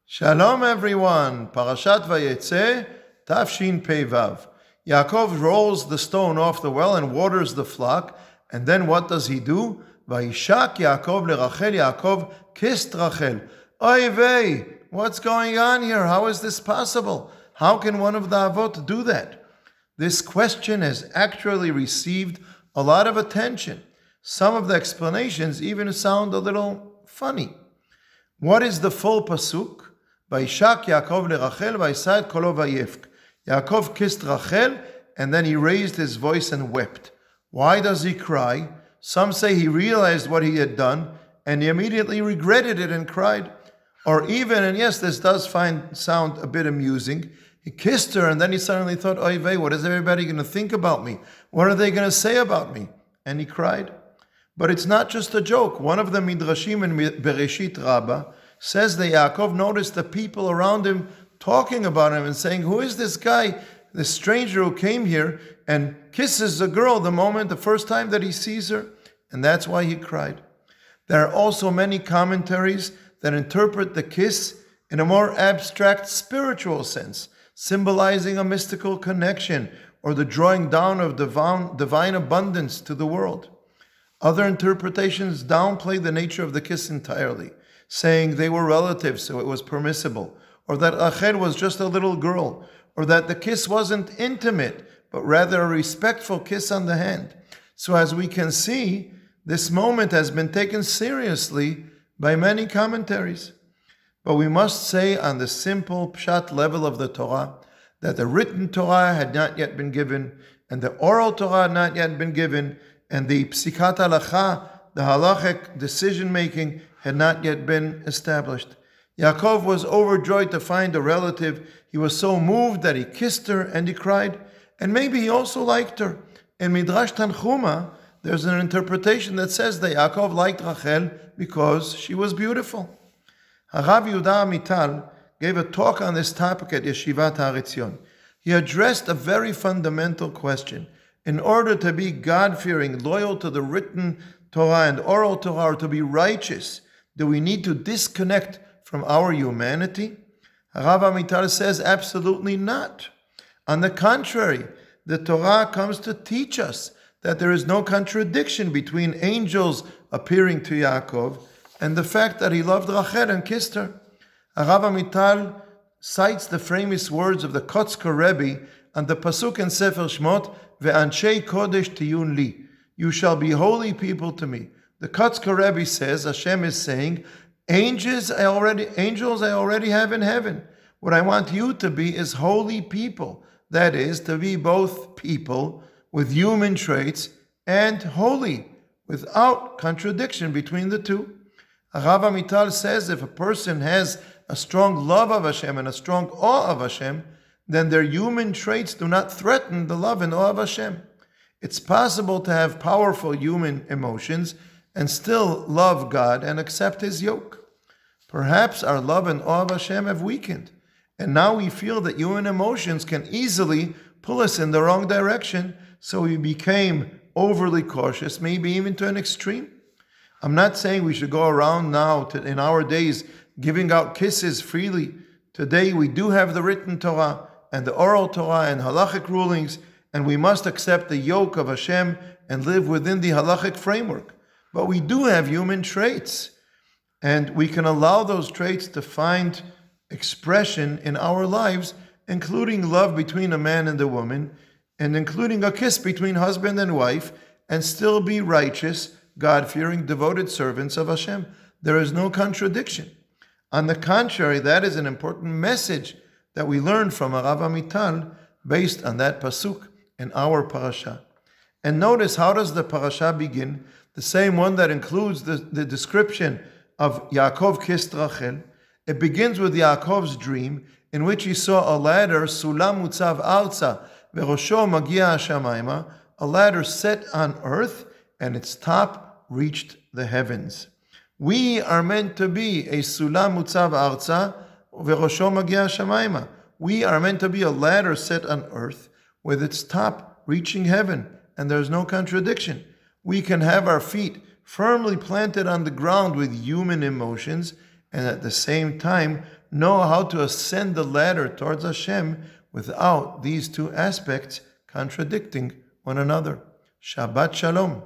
Shalom everyone, Parashat Vayeitze, Tafshin Pei Vav. Yaakov rolls the stone off the well and waters the flock, and then what does he do? Vayishak Yaakov leRachel, Yaakov kissed Rachel. Oy vey, what's going on here? How is this possible? How can one of the avot do that? This question has actually received a lot of attention. Some of the explanations even sound a little funny. What is the full pasuk? Vayishak Yaakov leRachel, vayisad kolo vayefk. Yaakov kissed Rachel, and then he raised his voice and wept. Why does he cry? Some say he realized what he had done, and he immediately regretted it and cried. Or even, and yes, this does sound a bit amusing, he kissed her, and then he suddenly thought, oy vey, what is everybody going to think about me? What are they going to say about me? And he cried. But it's not just a joke. One of the Midrashim in Bereshit Rabbah says that Yaakov noticed the people around him talking about him and saying, who is this guy, this stranger who came here and kisses a girl the first time that he sees her? And that's why he cried. There are also many commentaries that interpret the kiss in a more abstract spiritual sense, symbolizing a mystical connection or the drawing down of divine abundance to the world. Other interpretations downplay the nature of the kiss entirely, saying they were relatives, so it was permissible, or that Rachel was just a little girl, or that the kiss wasn't intimate, but rather a respectful kiss on the hand. So as we can see, this moment has been taken seriously by many commentaries. But we must say on the simple pshat level of the Torah, that the written Torah had not yet been given, and the oral Torah had not yet been given, and the psikat halacha, the halachic decision-making, had not yet been established. Yaakov was overjoyed to find a relative. He was so moved that he kissed her and he cried. And maybe he also liked her. In Midrash Tanchuma, there's an interpretation that says that Yaakov liked Rachel because she was beautiful. Harav Yehuda Amital gave a talk on this topic at Yeshivat Har Etzion. He addressed a very fundamental question. In order to be God-fearing, loyal to the written Torah and oral Torah, or to be righteous, do we need to disconnect from our humanity? Harav Amital says absolutely not. On the contrary, the Torah comes to teach us that there is no contradiction between angels appearing to Yaakov and the fact that he loved Rachel and kissed her. Harav Amital cites the famous words of the Kotzker Rebbe and the pasuk in Sefer Shmot, "Ve'anshei kodesh tiyun li." You shall be holy people to me. The Kotzker Rebbe says, Hashem is saying, angels I already have in heaven. What I want you to be is holy people. That is, to be both people with human traits and holy, without contradiction between the two. Harav Amital says if a person has a strong love of Hashem and a strong awe of Hashem, then their human traits do not threaten the love and awe of Hashem. It's possible to have powerful human emotions and still love God and accept His yoke. Perhaps our love and awe of Hashem have weakened, and now we feel that human emotions can easily pull us in the wrong direction, so we became overly cautious, maybe even to an extreme. I'm not saying we should go around now in our days giving out kisses freely. Today we do have the written Torah and the oral Torah and halachic rulings, and we must accept the yoke of Hashem and live within the halachic framework. But we do have human traits, and we can allow those traits to find expression in our lives, including love between a man and a woman, and including a kiss between husband and wife, and still be righteous, God-fearing, devoted servants of Hashem. There is no contradiction. On the contrary, that is an important message that we learn from Harav Amital based on that pasuk in our parasha. And notice, how does the parasha begin? The same one that includes the description of Yaakov kissed Rachel. It begins with Yaakov's dream, in which he saw a ladder, sulam mutzav arza, verosho magia hashamayma, a ladder set on earth, and its top reached the heavens. We are meant to be a sulam mutzav arza, verosho magia hashamayma. We are meant to be a ladder set on earth, with its top reaching heaven, and there's no contradiction. We can have our feet firmly planted on the ground with human emotions, and at the same time know how to ascend the ladder towards Hashem without these two aspects contradicting one another. Shabbat Shalom.